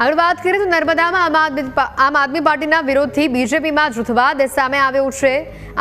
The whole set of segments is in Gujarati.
આગળ વાત કરીએ તો નર્મદામાં આમ આદમી પાર્ટીના વિરોધથી બીજેપીમાં જૂથવાદ સામે આવ્યો છે।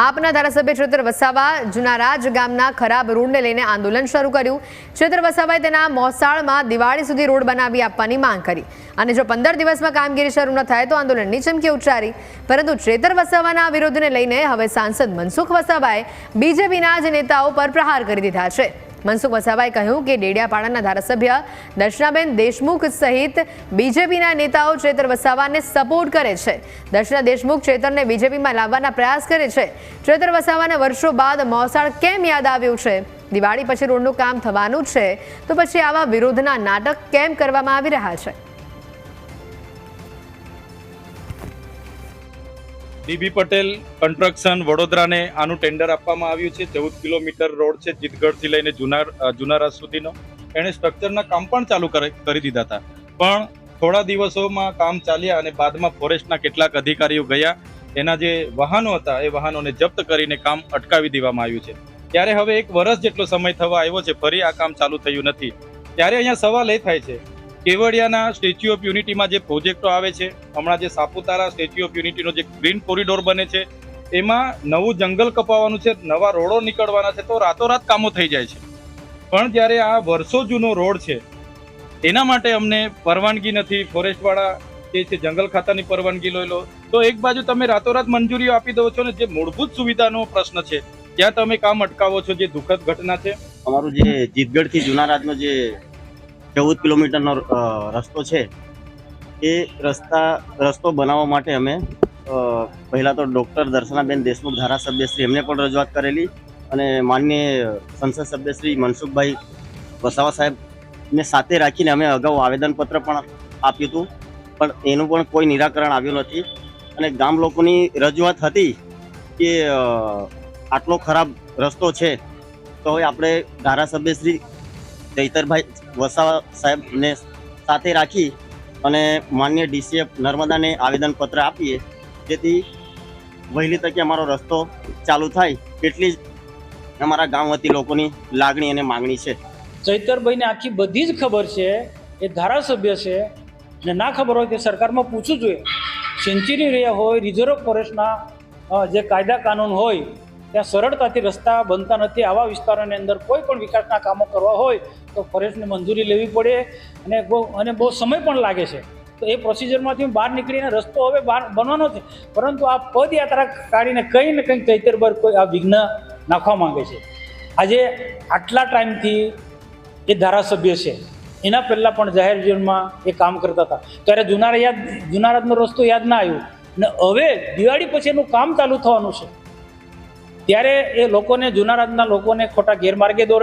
આપના ધારાસભ્ય ચેતર વસાવા જુનારાજ ગામના ખરાબ રોડને લઈને આંદોલન શરૂ કર્યું। ચેતર વસાવાએ તેના મોસાળમાં દિવાળી સુધી રોડ બનાવી આપવાની માંગ કરી અને જો 15 દિવસમાં કામગીરી શરૂ ન થાય તો આંદોલનની ચીમકી ઉચ્ચારી। પરંતુ ચેતર વસાવાના વિરોધને લઈને હવે સાંસદ મનસુખ વસાવાએ બીજેપીના જ નેતાઓ પર પ્રહાર કરી દીધા છે। મનસુખ વસાવાએ કહ્યું કે ડેડિયાપાડાના ધારાસભ્ય દર્શનાબેન દેશમુખ સહિત બીજેપીના નેતાઓ ચેતર વસાવાને સપોર્ટ કરે છે। દર્શના દેશમુખ ચેતરને બીજેપીમાં લાવવાના પ્રયાસ કરે છે। ચેતર વસાવાને વર્ષો બાદ મોસાળ કેમ યાદ આવ્યું છે? દિવાળી પછી રોડનું કામ થવાનું છે તો પછી આવા વિરોધના નાટક કેમ કરવામાં આવી રહ્યા છે? ડીબી પટેલ કન્સ્ટ્રક્શન વડોદરાને આનું ટેન્ડર આપવામાં આવ્યું છે। 14 કિલોમીટર રોડ છે જીતગઢથી લઈને જુનારા સુધીનો। એણે સ્ટ્રક્ચરના કામ પણ ચાલુ કરી દીધા હતા, પણ થોડા દિવસોમાં કામ ચાલ્યા અને બાદમાં ફોરેસ્ટના કેટલાક અધિકારીઓ ગયા, એના જે વાહનો હતા એ વાહનોને જપ્ત કરીને કામ અટકાવી દેવામાં આવ્યું છે। ત્યારે હવે 1 વર્ષ જેટલો સમય થવા આવ્યો છે, ફરી આ કામ ચાલુ થયું નથી। ત્યારે અહીંયા સવાલ એ થાય છે, કેવડિયાના સ્ટેચ્યુ ઓફ યુનિટીમાં જે પ્રોજેક્ટો આવે છે, હમણાં જે સાપુતારા સ્ટેચ્યુ ઓફ યુનિટીનો જે ગ્રીન કોરિડોર બને છે, એમાં નવું જંગલ કપાવવાનું છે, નવા રોડો નીકળવાના છે, તો રાતોરાત કામો થઈ જાય છે। પણ જ્યારે આ વર્ષો જૂનો રોડ છે એના માટે અમને પરવાનગી નથી, ફોરેસ્ટવાળા જે છે જંગલ ખાતાની પરવાનગી લઈ લો, તો એક બાજુ તમે રાતોરાત મંજૂરીઓ આપી દો છો ને જે મૂળભૂત સુવિધાનો પ્રશ્ન છે ત્યાં તમે કામ અટકાવો છો, જે દુઃખદ ઘટના છે। અમારું જે જીતગઢથી જુનારાજનો જે 14 કિલોમીટરનો રસ્તો છે એ રસ્તો બનાવવા માટે અમે પહેલાં તો ડૉક્ટર દર્શનાબેન દેશમુખ ધારાસભ્ય શ્રી એમને પણ રજૂઆત કરેલી અને માનનીય સંસદ સભ્ય શ્રી મનસુખભાઈ વસાવા સાહેબને સાથે રાખીને અમે અગાઉ આવેદનપત્ર પણ આપ્યું હતું, પણ એનું પણ કોઈ નિરાકરણ આવ્યું નથી। અને ગામ લોકોની રજૂઆત હતી કે આટલો ખરાબ રસ્તો છે તો હવે આપણે ધારાસભ્ય શ્રી ચૈતરભાઈ વસાવા સાહેબને સાથે રાખી અને માન્ય ડીસીએફ નર્મદાને આવેદનપત્ર આપીએ, જેથી વહેલી તકે અમારો રસ્તો ચાલુ થાય એટલી જ અમારા ગામ વતી લોકોની લાગણી અને માંગણી છે। ચૈતરભાઈને આખી બધી જ ખબર છે, એ ધારાસભ્ય છે ને ના ખબર હોય તે સરકારમાં પૂછવું જોઈએ। સેન્ચુરી રહ્યા હોય, રિઝર્વ ફોરેસ્ટના જે કાયદા કાનૂન હોય ત્યાં સરળતાથી રસ્તા બનતા નથી। આવા વિસ્તારોની અંદર કોઈ પણ વિકાસના કામો કરવા હોય તો ફોરેસ્ટની મંજૂરી લેવી પડે અને બહુ સમય પણ લાગે છે। તો એ પ્રોસિજરમાંથી બહાર નીકળીને રસ્તો હવે બહાર બનવાનો છે, પરંતુ આ પદયાત્રા કાઢીને કંઈ ને કંઈ ચૈતરભાઈ કોઈ આ વિઘ્ન નાખવા માંગે છે। આજે આટલા ટાઈમથી એ ધારાસભ્ય છે, એના પહેલાં પણ જાહેર જીવનમાં એ કામ કરતા હતા, ત્યારે જુનારાજનો રસ્તો યાદ ના આવ્યું ને હવે દિવાળી પછી એનું કામ ચાલુ થવાનું છે ત્યારે એ લોકોને, જુનારાજના લોકોને ખોટા ગેરમાર્ગે દોરે